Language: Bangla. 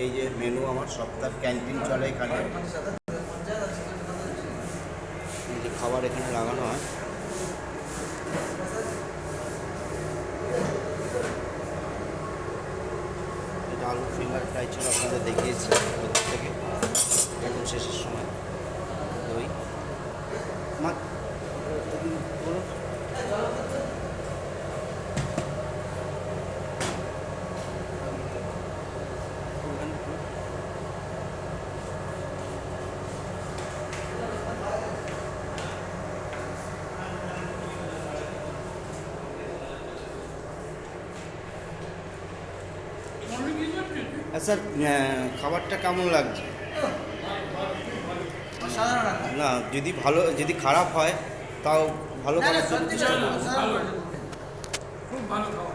এই যে মেনু আমার সপ্তাহ ক্যান্টিন চলে এখানে। এই যে খাবার এখানে লাগানো হয়। এটা আলু ফিঙ্গার ফ্রাই ছিল, আপনাদের দেখিয়েছি ওদের থেকে। এখন শেষের সময় দই মাছ বলুন। স্যার খাবারটা কেমন লাগছে? না, যদি ভালো, যদি খারাপ হয় তাও ভালো করার জন্য চেষ্টা করবো। খুব ভালো খাবার।